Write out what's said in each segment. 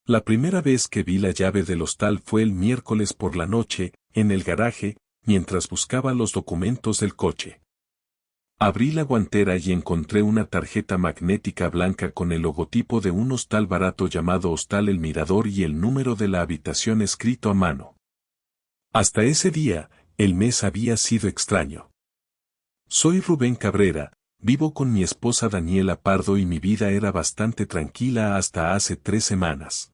La primera vez que vi la llave del hostal fue el miércoles por la noche, en el garaje, mientras buscaba los documentos del coche. Abrí la guantera y encontré una tarjeta magnética blanca con el logotipo de un hostal barato llamado Hostal El Mirador y el número de la habitación escrito a mano. Hasta ese día, el mes había sido extraño. Soy Rubén Cabrera, vivo con mi esposa Daniela Pardo y mi vida era bastante tranquila hasta hace 3 semanas.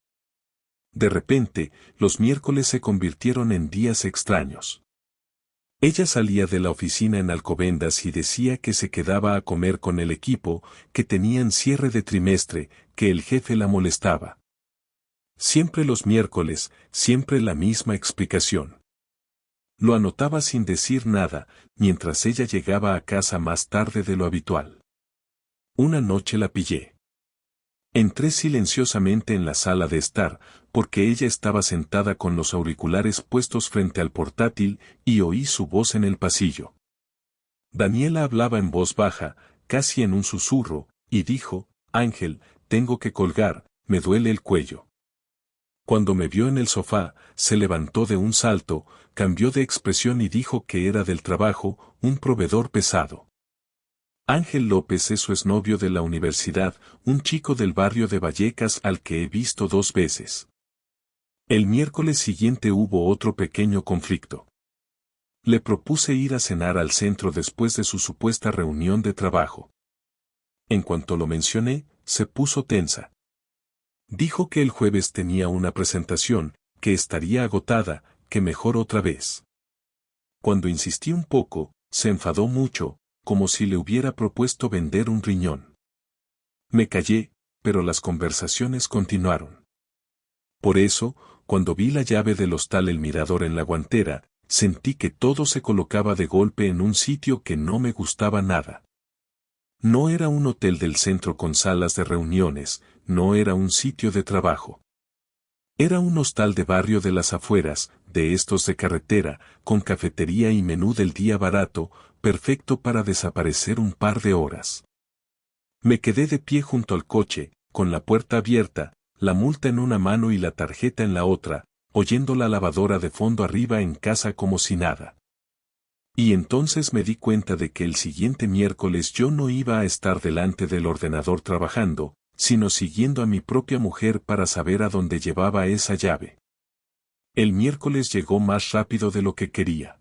De repente, los miércoles se convirtieron en días extraños. Ella salía de la oficina en Alcobendas y decía que se quedaba a comer con el equipo, que tenían cierre de trimestre, que el jefe la molestaba. Siempre los miércoles, siempre la misma explicación. Lo anotaba sin decir nada, mientras ella llegaba a casa más tarde de lo habitual. Una noche la pillé. Entré silenciosamente en la sala de estar, porque ella estaba sentada con los auriculares puestos frente al portátil, y oí su voz en el pasillo. Daniela hablaba en voz baja, casi en un susurro, y dijo, «Ángel, tengo que colgar, me duele el cuello». Cuando me vio en el sofá, se levantó de un salto, cambió de expresión y dijo que era del trabajo, un proveedor pesado. Ángel López es su exnovio de la universidad, un chico del barrio de Vallecas al que he visto 2 veces. El miércoles siguiente hubo otro pequeño conflicto. Le propuse ir a cenar al centro después de su supuesta reunión de trabajo. En cuanto lo mencioné, se puso tensa. Dijo que el jueves tenía una presentación, que estaría agotada, que mejor otra vez. Cuando insistí un poco, se enfadó mucho, como si le hubiera propuesto vender un riñón. Me callé, pero las conversaciones continuaron. Por eso, cuando vi la llave del hostal El Mirador en la guantera, sentí que todo se colocaba de golpe en un sitio que no me gustaba nada. No era un hotel del centro con salas de reuniones, no era un sitio de trabajo. Era un hostal de barrio de las afueras, de estos de carretera, con cafetería y menú del día barato, perfecto para desaparecer un par de horas. Me quedé de pie junto al coche, con la puerta abierta, la multa en una mano y la tarjeta en la otra, oyendo la lavadora de fondo arriba en casa como si nada. Y entonces me di cuenta de que el siguiente miércoles yo no iba a estar delante del ordenador trabajando, sino siguiendo a mi propia mujer para saber a dónde llevaba esa llave. El miércoles llegó más rápido de lo que quería.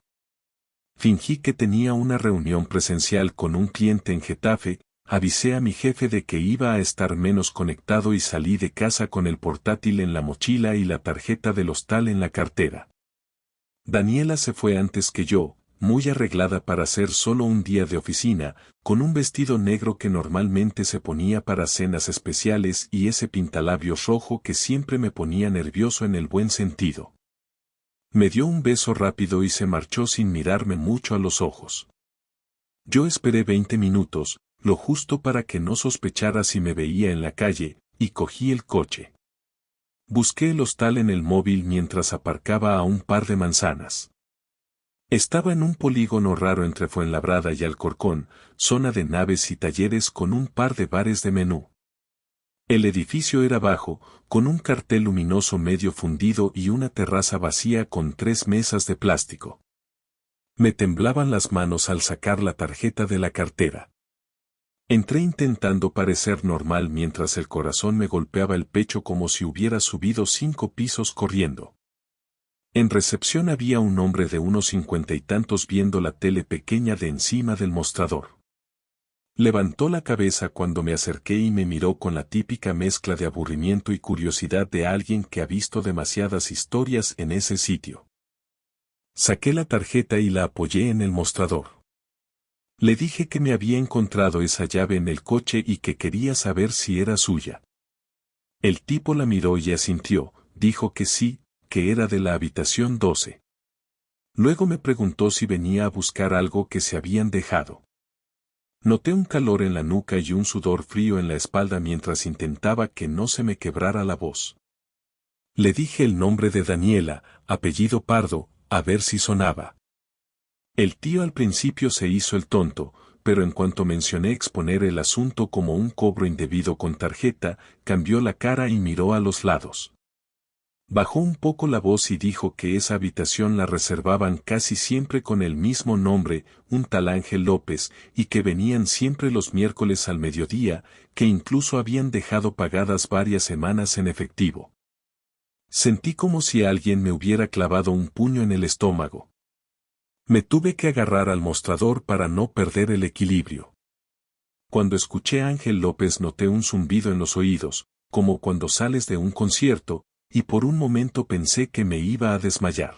Fingí que tenía una reunión presencial con un cliente en Getafe, avisé a mi jefe de que iba a estar menos conectado y salí de casa con el portátil en la mochila y la tarjeta del hostal en la cartera. Daniela se fue antes que yo, muy arreglada para hacer solo un día de oficina, con un vestido negro que normalmente se ponía para cenas especiales y ese pintalabios rojo que siempre me ponía nervioso en el buen sentido. Me dio un beso rápido y se marchó sin mirarme mucho a los ojos. Yo esperé 20 minutos, lo justo para que no sospechara si me veía en la calle, y cogí el coche. Busqué el hostal en el móvil mientras aparcaba a un par de manzanas. Estaba en un polígono raro entre Fuenlabrada y Alcorcón, zona de naves y talleres con un par de bares de menú. El edificio era bajo, con un cartel luminoso medio fundido y una terraza vacía con 3 mesas de plástico. Me temblaban las manos al sacar la tarjeta de la cartera. Entré intentando parecer normal mientras el corazón me golpeaba el pecho como si hubiera subido 5 pisos corriendo. En recepción había un hombre de unos 50 y tantos viendo la tele pequeña de encima del mostrador. Levantó la cabeza cuando me acerqué y me miró con la típica mezcla de aburrimiento y curiosidad de alguien que ha visto demasiadas historias en ese sitio. Saqué la tarjeta y la apoyé en el mostrador. Le dije que me había encontrado esa llave en el coche y que quería saber si era suya. El tipo la miró y asintió, dijo que sí, que era de la habitación 12. Luego me preguntó si venía a buscar algo que se habían dejado. Noté un calor en la nuca y un sudor frío en la espalda mientras intentaba que no se me quebrara la voz. Le dije el nombre de Daniela, apellido Pardo, a ver si sonaba. El tío al principio se hizo el tonto, pero en cuanto mencioné exponer el asunto como un cobro indebido con tarjeta, cambió la cara y miró a los lados. Bajó un poco la voz y dijo que esa habitación la reservaban casi siempre con el mismo nombre, un tal Ángel López, y que venían siempre los miércoles al mediodía, que incluso habían dejado pagadas varias semanas en efectivo. Sentí como si alguien me hubiera clavado un puño en el estómago. Me tuve que agarrar al mostrador para no perder el equilibrio. Cuando escuché a Ángel López noté un zumbido en los oídos, como cuando sales de un concierto, y por un momento pensé que me iba a desmayar.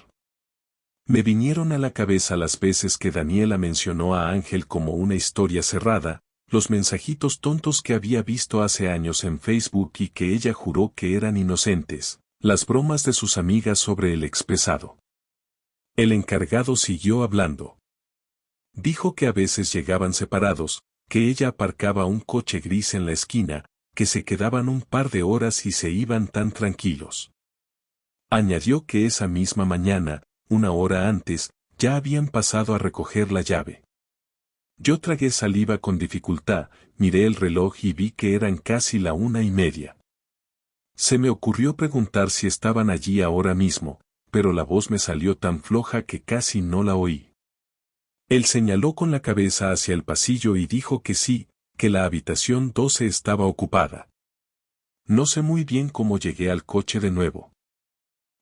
Me vinieron a la cabeza las veces que Daniela mencionó a Ángel como una historia cerrada, los mensajitos tontos que había visto hace años en Facebook y que ella juró que eran inocentes, las bromas de sus amigas sobre el expesado. El encargado siguió hablando. Dijo que a veces llegaban separados, que ella aparcaba un coche gris en la esquina, que se quedaban un par de horas y se iban tan tranquilos. Añadió que esa misma mañana, una hora antes, ya habían pasado a recoger la llave. Yo tragué saliva con dificultad, miré el reloj y vi que eran casi la 1:30. Se me ocurrió preguntar si estaban allí ahora mismo, pero la voz me salió tan floja que casi no la oí. Él señaló con la cabeza hacia el pasillo y dijo que sí, que la habitación 12 estaba ocupada. No sé muy bien cómo llegué al coche de nuevo.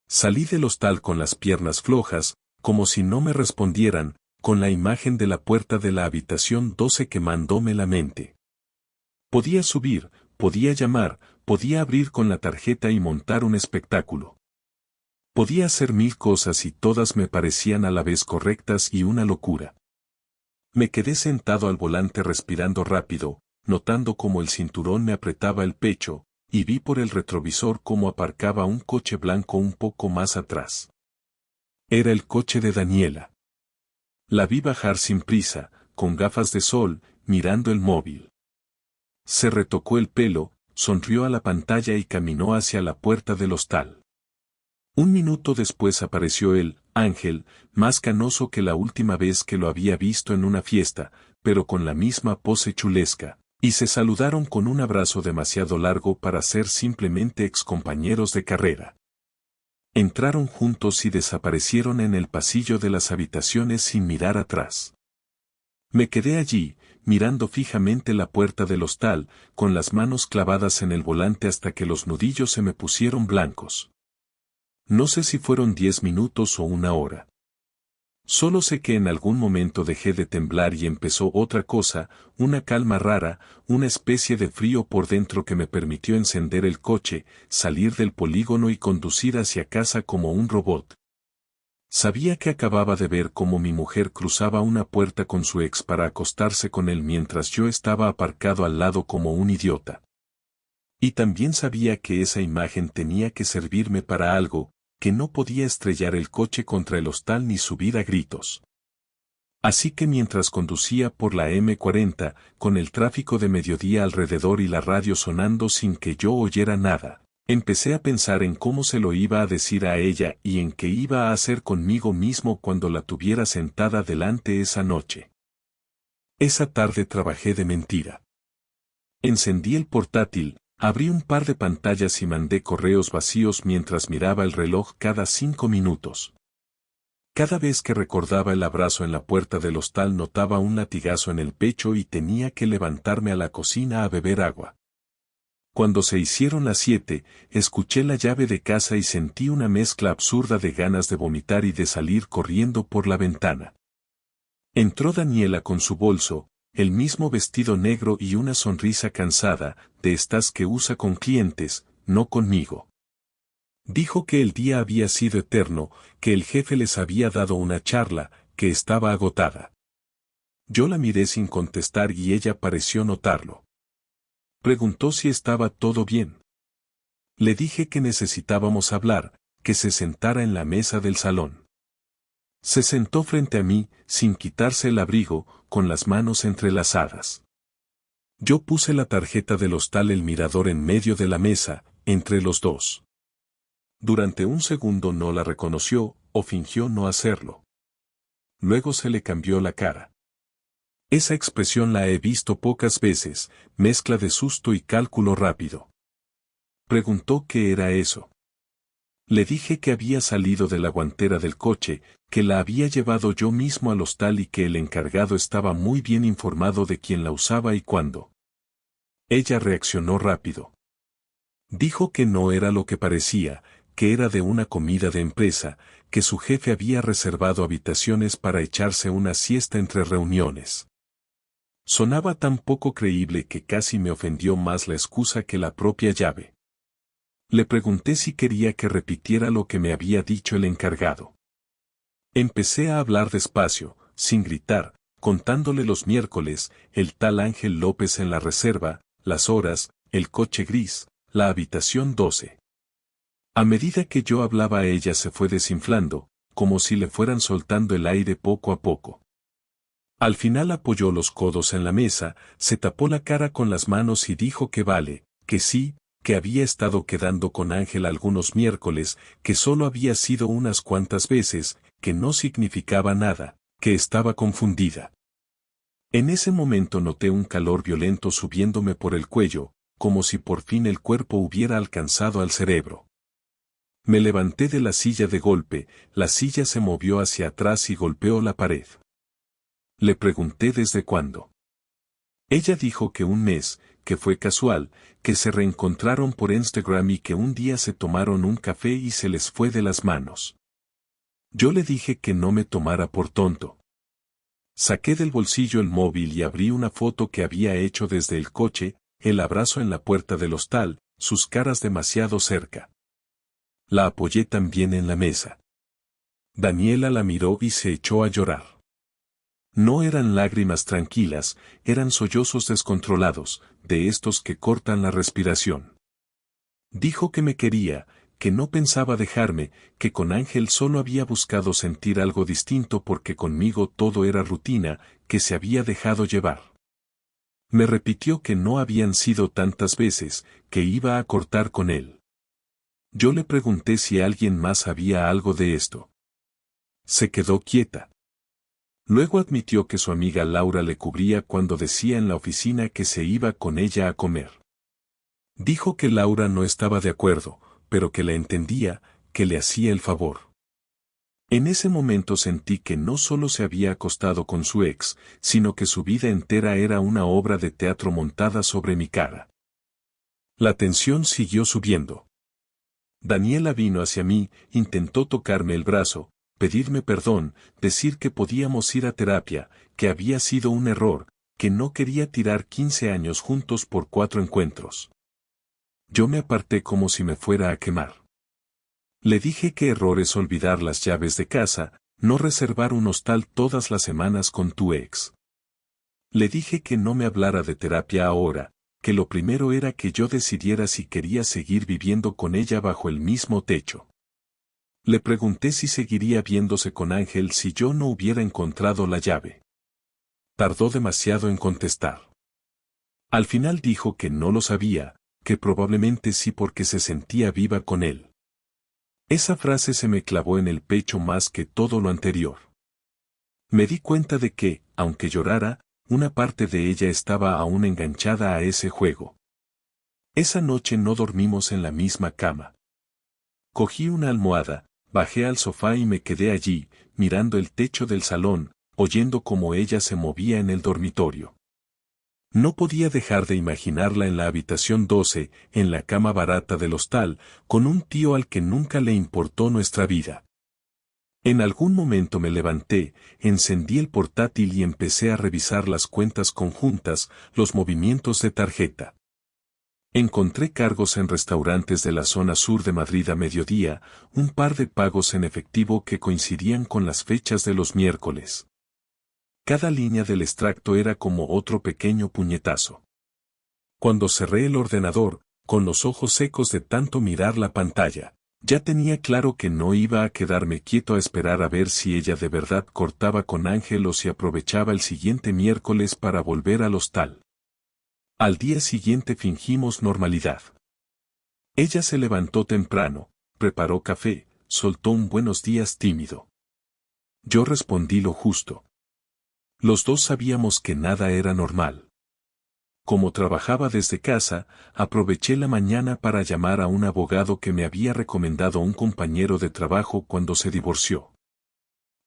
Salí del hostal con las piernas flojas, como si no me respondieran, con la imagen de la puerta de la habitación 12 quemándome la mente. Podía subir, podía llamar, podía abrir con la tarjeta y montar un espectáculo. Podía hacer 1000 cosas y todas me parecían a la vez correctas y una locura. Me quedé sentado al volante respirando rápido, notando cómo el cinturón me apretaba el pecho, y vi por el retrovisor cómo aparcaba un coche blanco un poco más atrás. Era el coche de Daniela. La vi bajar sin prisa, con gafas de sol, mirando el móvil. Se retocó el pelo, sonrió a la pantalla y caminó hacia la puerta del hostal. Un minuto después apareció él, Ángel, más canoso que la última vez que lo había visto en una fiesta, pero con la misma pose chulesca, y se saludaron con un abrazo demasiado largo para ser simplemente excompañeros de carrera. Entraron juntos y desaparecieron en el pasillo de las habitaciones sin mirar atrás. Me quedé allí, mirando fijamente la puerta del hostal, con las manos clavadas en el volante hasta que los nudillos se me pusieron blancos. No sé si fueron 10 minutos o una hora. Solo sé que en algún momento dejé de temblar y empezó otra cosa, una calma rara, una especie de frío por dentro que me permitió encender el coche, salir del polígono y conducir hacia casa como un robot. Sabía que acababa de ver cómo mi mujer cruzaba una puerta con su ex para acostarse con él mientras yo estaba aparcado al lado como un idiota. Y también sabía que esa imagen tenía que servirme para algo, que no podía estrellar el coche contra el hostal ni subir a gritos. Así que mientras conducía por la M40, con el tráfico de mediodía alrededor y la radio sonando sin que yo oyera nada, empecé a pensar en cómo se lo iba a decir a ella y en qué iba a hacer conmigo mismo cuando la tuviera sentada delante esa noche. Esa tarde trabajé de mentira. Encendí el portátil, abrí un par de pantallas y mandé correos vacíos mientras miraba el reloj cada 5 minutos. Cada vez que recordaba el abrazo en la puerta del hostal notaba un latigazo en el pecho y tenía que levantarme a la cocina a beber agua. Cuando se hicieron las 7, escuché la llave de casa y sentí una mezcla absurda de ganas de vomitar y de salir corriendo por la ventana. Entró Daniela con su bolso, el mismo vestido negro y una sonrisa cansada, de estas que usa con clientes, no conmigo. Dijo que el día había sido eterno, que el jefe les había dado una charla, que estaba agotada. Yo la miré sin contestar y ella pareció notarlo. Preguntó si estaba todo bien. Le dije que necesitábamos hablar, que se sentara en la mesa del salón. Se sentó frente a mí, sin quitarse el abrigo, con las manos entrelazadas. Yo puse la tarjeta del hostal El Mirador en medio de la mesa, entre los dos. Durante un segundo no la reconoció, o fingió no hacerlo. Luego se le cambió la cara. Esa expresión la he visto pocas veces, mezcla de susto y cálculo rápido. Preguntó qué era eso. Le dije que había salido de la guantera del coche, que la había llevado yo mismo al hostal y que el encargado estaba muy bien informado de quién la usaba y cuándo. Ella reaccionó rápido. Dijo que no era lo que parecía, que era de una comida de empresa, que su jefe había reservado habitaciones para echarse una siesta entre reuniones. Sonaba tan poco creíble que casi me ofendió más la excusa que la propia llave. Le pregunté si quería que repitiera lo que me había dicho el encargado. Empecé a hablar despacio, sin gritar, contándole los miércoles, el tal Ángel López en la reserva, las horas, el coche gris, la habitación 12. A medida que yo hablaba ella se fue desinflando, como si le fueran soltando el aire poco a poco. Al final apoyó los codos en la mesa, se tapó la cara con las manos y dijo que vale, que sí, que había estado quedando con Ángel algunos miércoles, que solo había sido unas cuantas veces, que no significaba nada, que estaba confundida. En ese momento noté un calor violento subiéndome por el cuello, como si por fin el cuerpo hubiera alcanzado al cerebro. Me levanté de la silla de golpe, la silla se movió hacia atrás y golpeó la pared. Le pregunté desde cuándo. Ella dijo que un mes, que fue casual, que se reencontraron por Instagram y que un día se tomaron un café y se les fue de las manos. Yo le dije que no me tomara por tonto. Saqué del bolsillo el móvil y abrí una foto que había hecho desde el coche, el abrazo en la puerta del hostal, sus caras demasiado cerca. La apoyé también en la mesa. Daniela la miró y se echó a llorar. No eran lágrimas tranquilas, eran sollozos descontrolados, de estos que cortan la respiración. Dijo que me quería, que no pensaba dejarme, que con Ángel solo había buscado sentir algo distinto porque conmigo todo era rutina, que se había dejado llevar. Me repitió que no habían sido tantas veces, que iba a cortar con él. Yo le pregunté si alguien más sabía algo de esto. Se quedó quieta. Luego admitió que su amiga Laura le cubría cuando decía en la oficina que se iba con ella a comer. Dijo que Laura no estaba de acuerdo, pero que la entendía, que le hacía el favor. En ese momento sentí que no solo se había acostado con su ex, sino que su vida entera era una obra de teatro montada sobre mi cara. La tensión siguió subiendo. Daniela vino hacia mí, intentó tocarme el brazo, pedirme perdón, decir que podíamos ir a terapia, que había sido un error, que no quería tirar 15 años juntos por 4 encuentros. Yo me aparté como si me fuera a quemar. Le dije que error es olvidar las llaves de casa, no reservar un hostal todas las semanas con tu ex. Le dije que no me hablara de terapia ahora, que lo primero era que yo decidiera si quería seguir viviendo con ella bajo el mismo techo. Le pregunté si seguiría viéndose con Ángel si yo no hubiera encontrado la llave. Tardó demasiado en contestar. Al final dijo que no lo sabía, que probablemente sí porque se sentía viva con él. Esa frase se me clavó en el pecho más que todo lo anterior. Me di cuenta de que, aunque llorara, una parte de ella estaba aún enganchada a ese juego. Esa noche no dormimos en la misma cama. Cogí una almohada, bajé al sofá y me quedé allí, mirando el techo del salón, oyendo cómo ella se movía en el dormitorio. No podía dejar de imaginarla en la habitación 12, en la cama barata del hostal, con un tío al que nunca le importó nuestra vida. En algún momento me levanté, encendí el portátil y empecé a revisar las cuentas conjuntas, los movimientos de tarjeta. Encontré cargos en restaurantes de la zona sur de Madrid a mediodía, un par de pagos en efectivo que coincidían con las fechas de los miércoles. Cada línea del extracto era como otro pequeño puñetazo. Cuando cerré el ordenador, con los ojos secos de tanto mirar la pantalla, ya tenía claro que no iba a quedarme quieto a esperar a ver si ella de verdad cortaba con Ángel o si aprovechaba el siguiente miércoles para volver al hostal. Al día siguiente fingimos normalidad. Ella se levantó temprano, preparó café, soltó un buenos días tímido. Yo respondí lo justo. Los dos sabíamos que nada era normal. Como trabajaba desde casa, aproveché la mañana para llamar a un abogado que me había recomendado un compañero de trabajo cuando se divorció.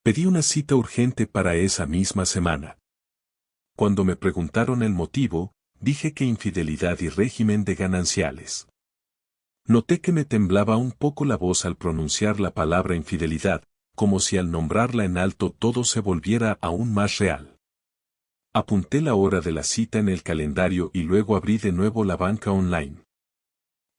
Pedí una cita urgente para esa misma semana. Cuando me preguntaron el motivo, dije que infidelidad y régimen de gananciales. Noté que me temblaba un poco la voz al pronunciar la palabra infidelidad, como si al nombrarla en alto todo se volviera aún más real. Apunté la hora de la cita en el calendario y luego abrí de nuevo la banca online.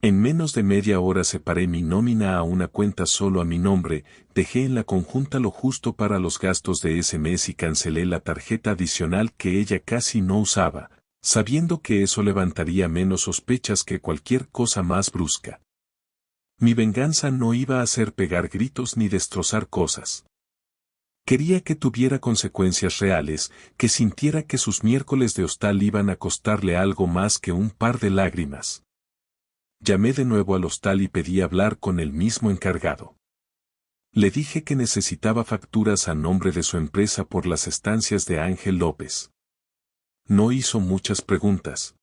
En menos de media hora separé mi nómina a una cuenta solo a mi nombre, dejé en la conjunta lo justo para los gastos de ese mes y cancelé la tarjeta adicional que ella casi no usaba, sabiendo que eso levantaría menos sospechas que cualquier cosa más brusca. Mi venganza no iba a hacer pegar gritos ni destrozar cosas. Quería que tuviera consecuencias reales, que sintiera que sus miércoles de hostal iban a costarle algo más que un par de lágrimas. Llamé de nuevo al hostal y pedí hablar con el mismo encargado. Le dije que necesitaba facturas a nombre de su empresa por las estancias de Ángel López. No hizo muchas preguntas.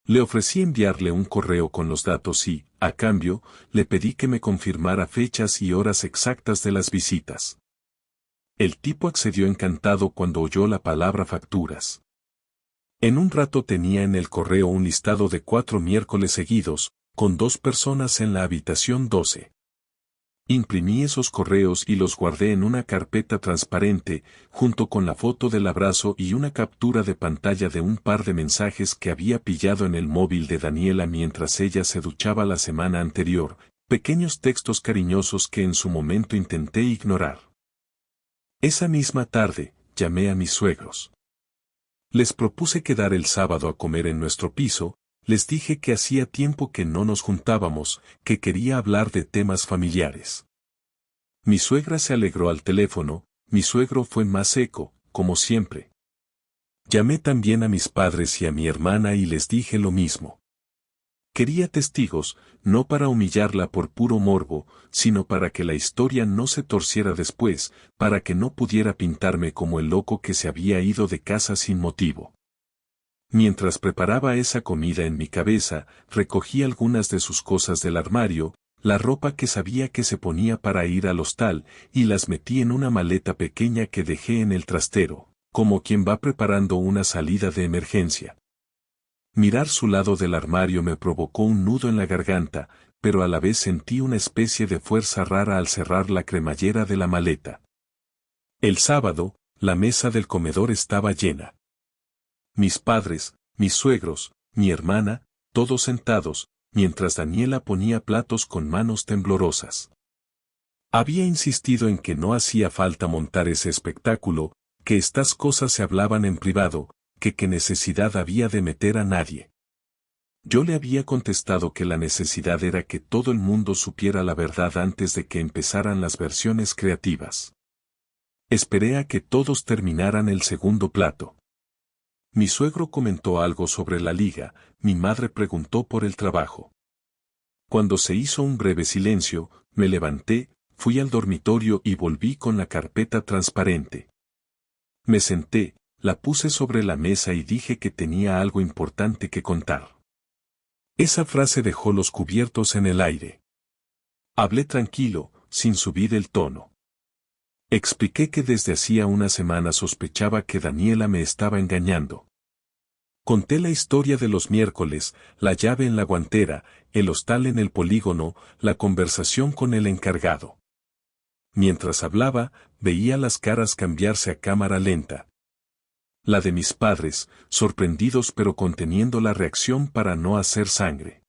Le ofrecí enviarle un correo con los datos y, a cambio, le pedí que me confirmara fechas y horas exactas de las visitas. El tipo accedió encantado cuando oyó la palabra facturas. En un rato tenía en el correo un listado de 4 miércoles seguidos, con 2 personas en la habitación 12. Imprimí esos correos y los guardé en una carpeta transparente, junto con la foto del abrazo y una captura de pantalla de un par de mensajes que había pillado en el móvil de Daniela mientras ella se duchaba la semana anterior, pequeños textos cariñosos que en su momento intenté ignorar. Esa misma tarde, llamé a mis suegros. Les propuse quedar el sábado a comer en nuestro piso, les dije que hacía tiempo que no nos juntábamos, que quería hablar de temas familiares. Mi suegra se alegró al teléfono, mi suegro fue más seco, como siempre. Llamé también a mis padres y a mi hermana y les dije lo mismo. Quería testigos, no para humillarla por puro morbo, sino para que la historia no se torciera después, para que no pudiera pintarme como el loco que se había ido de casa sin motivo. Mientras preparaba esa comida en mi cabeza, recogí algunas de sus cosas del armario, la ropa que sabía que se ponía para ir al hostal, y las metí en una maleta pequeña que dejé en el trastero, como quien va preparando una salida de emergencia. Mirar su lado del armario me provocó un nudo en la garganta, pero a la vez sentí una especie de fuerza rara al cerrar la cremallera de la maleta. El sábado, la mesa del comedor estaba llena. Mis padres, mis suegros, mi hermana, todos sentados, mientras Daniela ponía platos con manos temblorosas. Había insistido en que no hacía falta montar ese espectáculo, que estas cosas se hablaban en privado, que qué necesidad había de meter a nadie. Yo le había contestado que la necesidad era que todo el mundo supiera la verdad antes de que empezaran las versiones creativas. Esperé a que todos terminaran el segundo plato. Mi suegro comentó algo sobre la liga, mi madre preguntó por el trabajo. Cuando se hizo un breve silencio, me levanté, fui al dormitorio y volví con la carpeta transparente. Me senté, la puse sobre la mesa y dije que tenía algo importante que contar. Esa frase dejó los cubiertos en el aire. Hablé tranquilo, sin subir el tono. Expliqué que desde hacía una semana sospechaba que Daniela me estaba engañando. Conté la historia de los miércoles, la llave en la guantera, el hostal en el polígono, la conversación con el encargado. Mientras hablaba, veía las caras cambiarse a cámara lenta. La de mis padres, sorprendidos pero conteniendo la reacción para no hacer sangre.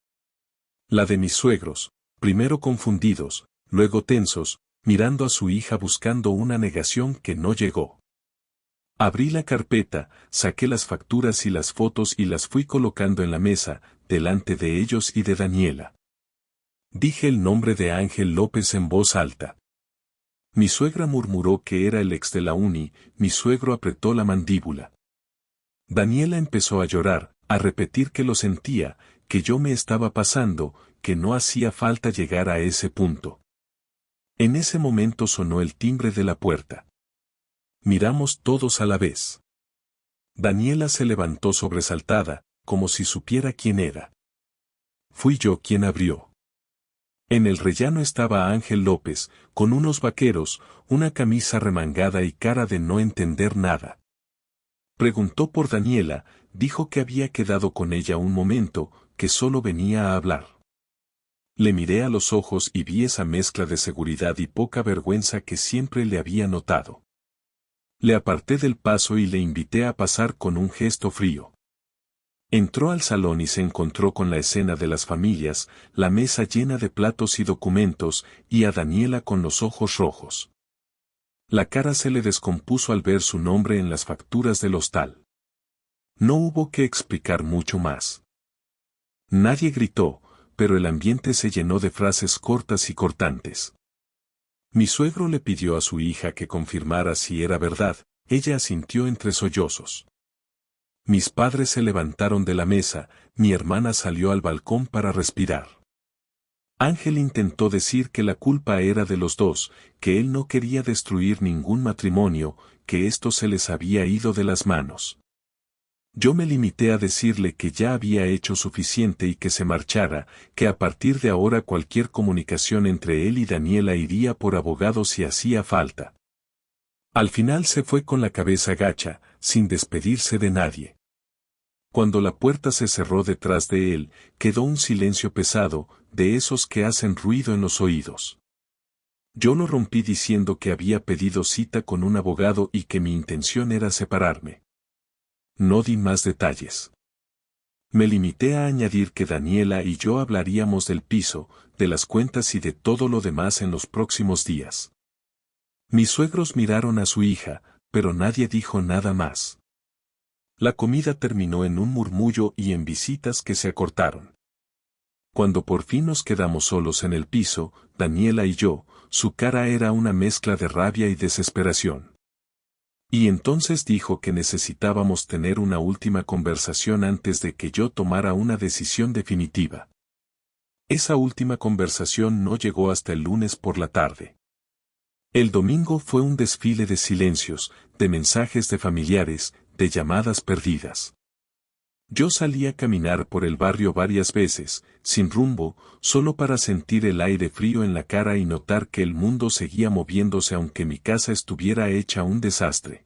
La de mis suegros, primero confundidos, luego tensos, mirando a su hija buscando una negación que no llegó. Abrí la carpeta, saqué las facturas y las fotos y las fui colocando en la mesa, delante de ellos y de Daniela. Dije el nombre de Ángel López en voz alta. Mi suegra murmuró que era el ex de la uni, mi suegro apretó la mandíbula. Daniela empezó a llorar, a repetir que lo sentía, que yo me estaba pasando, que no hacía falta llegar a ese punto. En ese momento sonó el timbre de la puerta. Miramos todos a la vez. Daniela se levantó sobresaltada, como si supiera quién era. Fui yo quien abrió. En el rellano estaba Ángel López, con unos vaqueros, una camisa remangada y cara de no entender nada. Preguntó por Daniela, dijo que había quedado con ella un momento, que solo venía a hablar. Le miré a los ojos y vi esa mezcla de seguridad y poca vergüenza que siempre le había notado. Le aparté del paso y le invité a pasar con un gesto frío. Entró al salón y se encontró con la escena de las familias, la mesa llena de platos y documentos, y a Daniela con los ojos rojos. La cara se le descompuso al ver su nombre en las facturas del hostal. No hubo que explicar mucho más. Nadie gritó, pero el ambiente se llenó de frases cortas y cortantes. Mi suegro le pidió a su hija que confirmara si era verdad, ella asintió entre sollozos. Mis padres se levantaron de la mesa, mi hermana salió al balcón para respirar. Ángel intentó decir que la culpa era de los dos, que él no quería destruir ningún matrimonio, que esto se les había ido de las manos. Yo me limité a decirle que ya había hecho suficiente y que se marchara, que a partir de ahora cualquier comunicación entre él y Daniela iría por abogado si hacía falta. Al final se fue con la cabeza gacha, sin despedirse de nadie. Cuando la puerta se cerró detrás de él, quedó un silencio pesado, de esos que hacen ruido en los oídos. Yo lo rompí diciendo que había pedido cita con un abogado y que mi intención era separarme. No di más detalles. Me limité a añadir que Daniela y yo hablaríamos del piso, de las cuentas y de todo lo demás en los próximos días. Mis suegros miraron a su hija, pero nadie dijo nada más. La comida terminó en un murmullo y en visitas que se acortaron. Cuando por fin nos quedamos solos en el piso, Daniela y yo, su cara era una mezcla de rabia y desesperación. Y entonces dijo que necesitábamos tener una última conversación antes de que yo tomara una decisión definitiva. Esa última conversación no llegó hasta el lunes por la tarde. El domingo fue un desfile de silencios, de mensajes de familiares, de llamadas perdidas. Yo salí a caminar por el barrio varias veces, sin rumbo, solo para sentir el aire frío en la cara y notar que el mundo seguía moviéndose aunque mi casa estuviera hecha un desastre.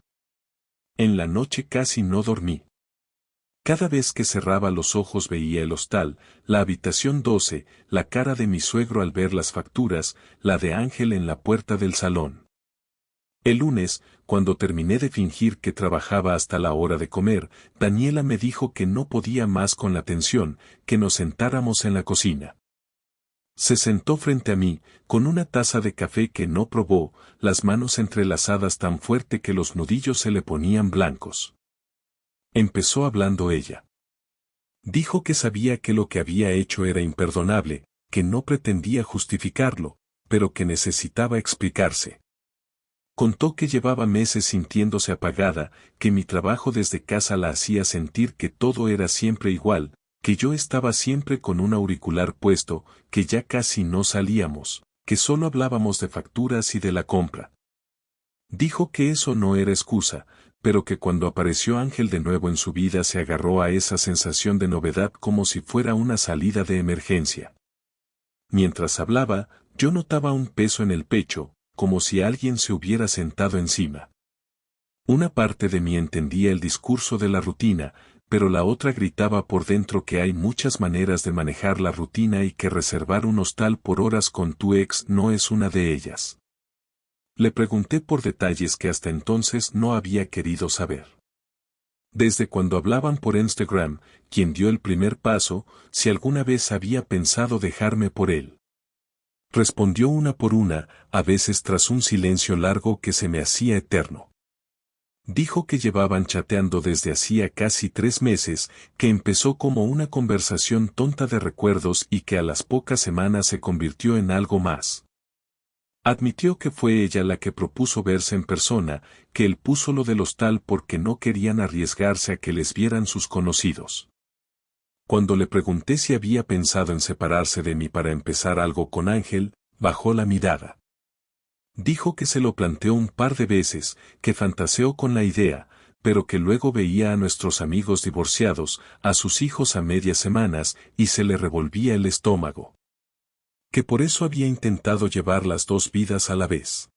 En la noche casi no dormí. Cada vez que cerraba los ojos veía el hostal, la habitación 12, la cara de mi suegro al ver las facturas, la de Ángel en la puerta del salón. El lunes, cuando terminé de fingir que trabajaba hasta la hora de comer, Daniela me dijo que no podía más con la tensión, que nos sentáramos en la cocina. Se sentó frente a mí, con una taza de café que no probó, las manos entrelazadas tan fuerte que los nudillos se le ponían blancos. Empezó hablando ella. Dijo que sabía que lo que había hecho era imperdonable, que no pretendía justificarlo, pero que necesitaba explicarse. Contó que llevaba meses sintiéndose apagada, que mi trabajo desde casa la hacía sentir que todo era siempre igual, que yo estaba siempre con un auricular puesto, que ya casi no salíamos, que solo hablábamos de facturas y de la compra. Dijo que eso no era excusa, pero que cuando apareció Ángel de nuevo en su vida se agarró a esa sensación de novedad como si fuera una salida de emergencia. Mientras hablaba, yo notaba un peso en el pecho, como si alguien se hubiera sentado encima. Una parte de mí entendía el discurso de la rutina, pero la otra gritaba por dentro que hay muchas maneras de manejar la rutina y que reservar un hostal por horas con tu ex no es una de ellas. Le pregunté por detalles que hasta entonces no había querido saber. Desde cuando hablaban por Instagram, quien dio el primer paso, si alguna vez había pensado dejarme por él. Respondió una por una, a veces tras un silencio largo que se me hacía eterno. Dijo que llevaban chateando desde hacía casi 3 meses, que empezó como una conversación tonta de recuerdos y que a las pocas semanas se convirtió en algo más. Admitió que fue ella la que propuso verse en persona, que él puso lo del hostal porque no querían arriesgarse a que les vieran sus conocidos. Cuando le pregunté si había pensado en separarse de mí para empezar algo con Ángel, bajó la mirada. Dijo que se lo planteó un par de veces, que fantaseó con la idea, pero que luego veía a nuestros amigos divorciados, a sus hijos a medias semanas, y se le revolvía el estómago. Que por eso había intentado llevar las dos vidas a la vez.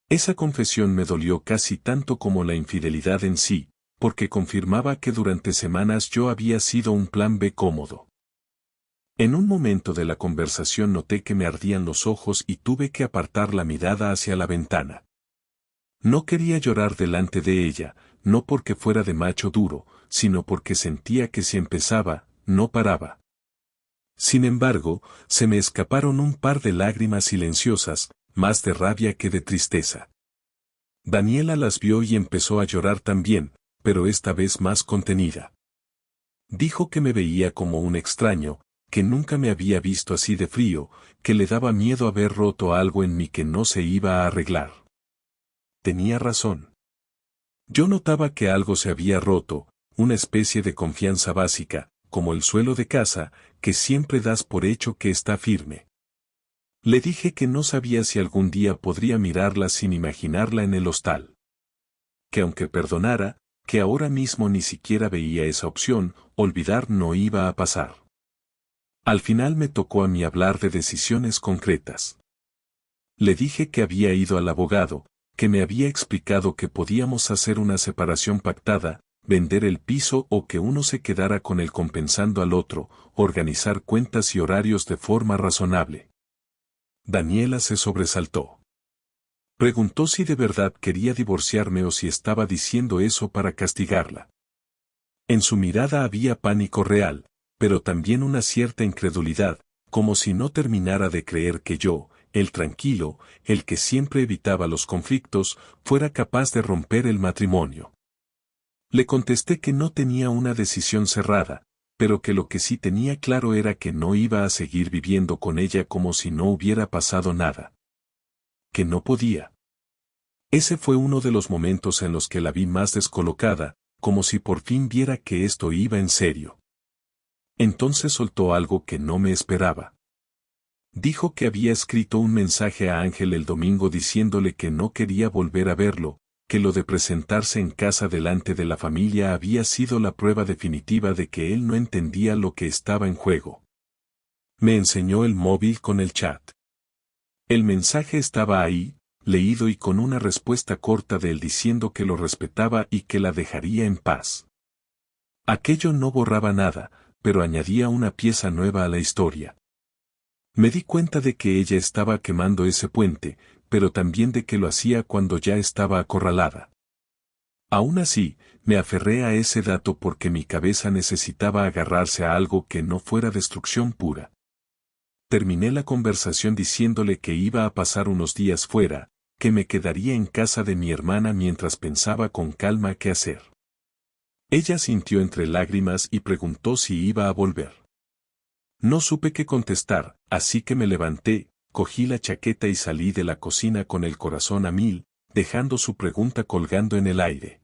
Esa confesión me dolió casi tanto como la infidelidad en sí, porque confirmaba que durante semanas yo había sido un plan B cómodo. En un momento de la conversación noté que me ardían los ojos y tuve que apartar la mirada hacia la ventana. No quería llorar delante de ella, no porque fuera de macho duro, sino porque sentía que si empezaba, no paraba. Sin embargo, se me escaparon un par de lágrimas silenciosas, más de rabia que de tristeza. Daniela las vio y empezó a llorar también, pero esta vez más contenida. Dijo que me veía como un extraño, que nunca me había visto así de frío, que le daba miedo haber roto algo en mí que no se iba a arreglar. Tenía razón. Yo notaba que algo se había roto, una especie de confianza básica, como el suelo de casa, que siempre das por hecho que está firme. Le dije que no sabía si algún día podría mirarla sin imaginarla en el hostal. Que aunque perdonara, que ahora mismo ni siquiera veía esa opción, olvidar no iba a pasar. Al final me tocó a mí hablar de decisiones concretas. Le dije que había ido al abogado, que me había explicado que podíamos hacer una separación pactada, vender el piso o que uno se quedara con él compensando al otro, organizar cuentas y horarios de forma razonable. Daniela se sobresaltó. Preguntó si de verdad quería divorciarme o si estaba diciendo eso para castigarla. En su mirada había pánico real, pero también una cierta incredulidad, como si no terminara de creer que yo, el tranquilo, el que siempre evitaba los conflictos, fuera capaz de romper el matrimonio. Le contesté que no tenía una decisión cerrada, pero que lo que sí tenía claro era que no iba a seguir viviendo con ella como si no hubiera pasado nada. Que no podía. Ese fue uno de los momentos en los que la vi más descolocada, como si por fin viera que esto iba en serio. Entonces soltó algo que no me esperaba. Dijo que había escrito un mensaje a Ángel el domingo diciéndole que no quería volver a verlo, que lo de presentarse en casa delante de la familia había sido la prueba definitiva de que él no entendía lo que estaba en juego. Me enseñó el móvil con el chat. El mensaje estaba ahí, leído y con una respuesta corta de él diciendo que lo respetaba y que la dejaría en paz. Aquello no borraba nada, pero añadía una pieza nueva a la historia. Me di cuenta de que ella estaba quemando ese puente, pero también de que lo hacía cuando ya estaba acorralada. Aún así, me aferré a ese dato porque mi cabeza necesitaba agarrarse a algo que no fuera destrucción pura. Terminé la conversación diciéndole que iba a pasar unos días fuera, que me quedaría en casa de mi hermana mientras pensaba con calma qué hacer. Ella sintió entre lágrimas y preguntó si iba a volver. No supe qué contestar, así que me levanté, cogí la chaqueta y salí de la cocina con el corazón a mil, dejando su pregunta colgando en el aire.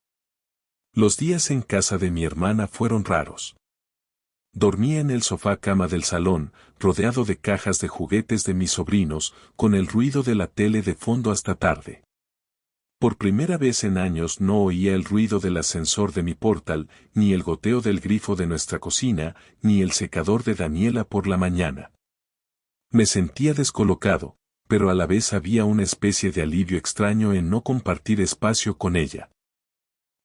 Los días en casa de mi hermana fueron raros. Dormía en el sofá cama del salón, rodeado de cajas de juguetes de mis sobrinos, con el ruido de la tele de fondo hasta tarde. Por primera vez en años no oía el ruido del ascensor de mi portal, ni el goteo del grifo de nuestra cocina, ni el secador de Daniela por la mañana. Me sentía descolocado, pero a la vez había una especie de alivio extraño en no compartir espacio con ella.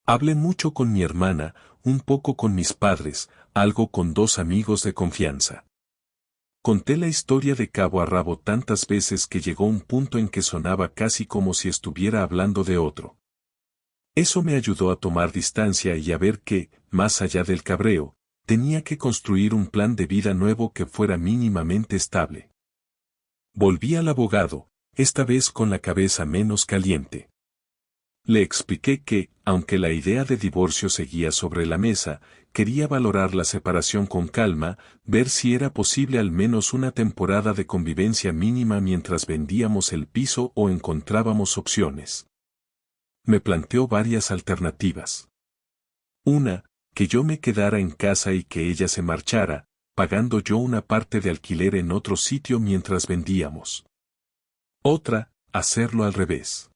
Hablé mucho con mi hermana, un poco con mis padres, algo con dos amigos de confianza. Conté la historia de cabo a rabo tantas veces que llegó un punto en que sonaba casi como si estuviera hablando de otro. Eso me ayudó a tomar distancia y a ver que, más allá del cabreo, tenía que construir un plan de vida nuevo que fuera mínimamente estable. Volví al abogado, esta vez con la cabeza menos caliente. Le expliqué que, aunque la idea de divorcio seguía sobre la mesa, quería valorar la separación con calma, ver si era posible al menos una temporada de convivencia mínima mientras vendíamos el piso o encontrábamos opciones. Me planteó varias alternativas. Una, que yo me quedara en casa y que ella se marchara, pagando yo una parte de alquiler en otro sitio mientras vendíamos. Otra, hacerlo al revés.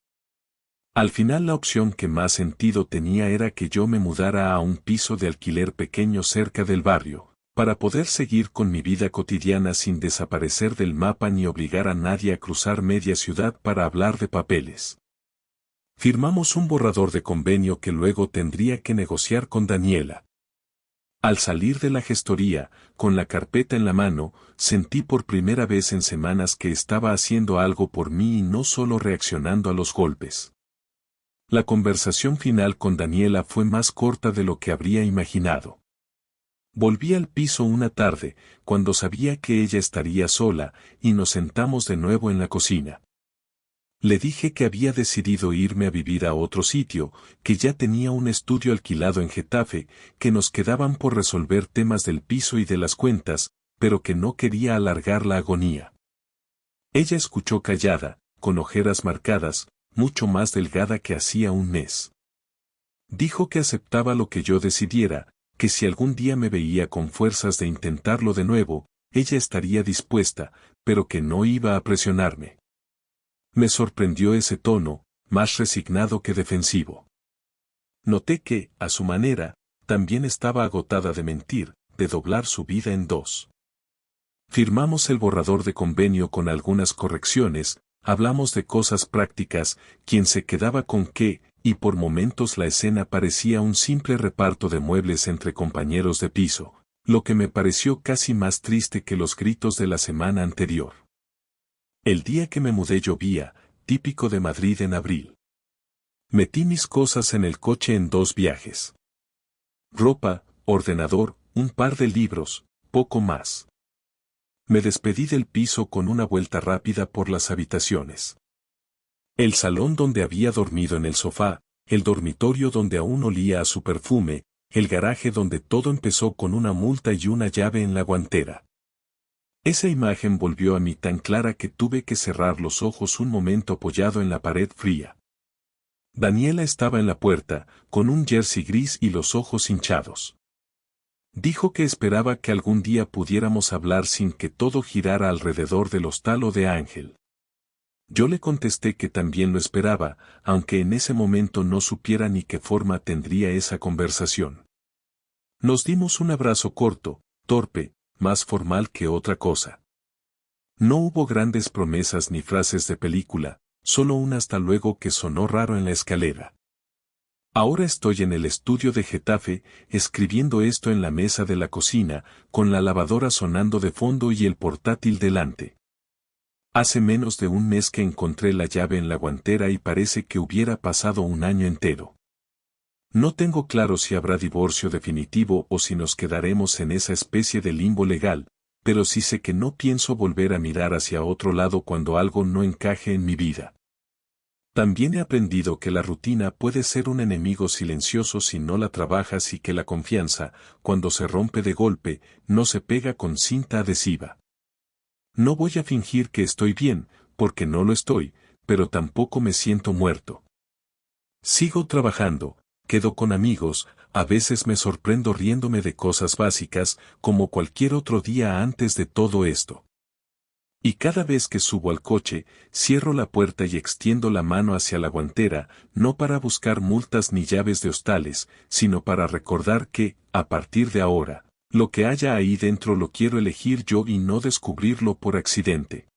Al final la opción que más sentido tenía era que yo me mudara a un piso de alquiler pequeño cerca del barrio, para poder seguir con mi vida cotidiana sin desaparecer del mapa ni obligar a nadie a cruzar media ciudad para hablar de papeles. Firmamos un borrador de convenio que luego tendría que negociar con Daniela. Al salir de la gestoría, con la carpeta en la mano, sentí por primera vez en semanas que estaba haciendo algo por mí y no solo reaccionando a los golpes. La conversación final con Daniela fue más corta de lo que habría imaginado. Volví al piso una tarde, cuando sabía que ella estaría sola, y nos sentamos de nuevo en la cocina. Le dije que había decidido irme a vivir a otro sitio, que ya tenía un estudio alquilado en Getafe, que nos quedaban por resolver temas del piso y de las cuentas, pero que no quería alargar la agonía. Ella escuchó callada, con ojeras marcadas, mucho más delgada que hacía un mes. Dijo que aceptaba lo que yo decidiera, que si algún día me veía con fuerzas de intentarlo de nuevo, ella estaría dispuesta, pero que no iba a presionarme. Me sorprendió ese tono, más resignado que defensivo. Noté que, a su manera, también estaba agotada de mentir, de doblar su vida en dos. Firmamos el borrador de convenio con algunas correcciones, hablamos de cosas prácticas, quién se quedaba con qué, y por momentos la escena parecía un simple reparto de muebles entre compañeros de piso, lo que me pareció casi más triste que los gritos de la semana anterior. El día que me mudé llovía, típico de Madrid en abril. Metí mis cosas en el coche en 2 viajes. Ropa, ordenador, un par de libros, poco más. Me despedí del piso con una vuelta rápida por las habitaciones. El salón donde había dormido en el sofá, el dormitorio donde aún olía a su perfume, el garaje donde todo empezó con una multa y una llave en la guantera. Esa imagen volvió a mí tan clara que tuve que cerrar los ojos un momento apoyado en la pared fría. Daniela estaba en la puerta, con un jersey gris y los ojos hinchados. Dijo que esperaba que algún día pudiéramos hablar sin que todo girara alrededor del hostal o de Ángel. Yo le contesté que también lo esperaba, aunque en ese momento no supiera ni qué forma tendría esa conversación. Nos dimos un abrazo corto, torpe, más formal que otra cosa. No hubo grandes promesas ni frases de película, solo un hasta luego que sonó raro en la escalera. Ahora estoy en el estudio de Getafe, escribiendo esto en la mesa de la cocina, con la lavadora sonando de fondo y el portátil delante. Hace menos de un mes que encontré la llave en la guantera y parece que hubiera pasado un año entero. No tengo claro si habrá divorcio definitivo o si nos quedaremos en esa especie de limbo legal, pero sí sé que no pienso volver a mirar hacia otro lado cuando algo no encaje en mi vida. También he aprendido que la rutina puede ser un enemigo silencioso si no la trabajas y que la confianza, cuando se rompe de golpe, no se pega con cinta adhesiva. No voy a fingir que estoy bien, porque no lo estoy, pero tampoco me siento muerto. Sigo trabajando, quedo con amigos, a veces me sorprendo riéndome de cosas básicas, como cualquier otro día antes de todo esto. Y cada vez que subo al coche, cierro la puerta y extiendo la mano hacia la guantera, no para buscar multas ni llaves de hostales, sino para recordar que, a partir de ahora, lo que haya ahí dentro lo quiero elegir yo y no descubrirlo por accidente.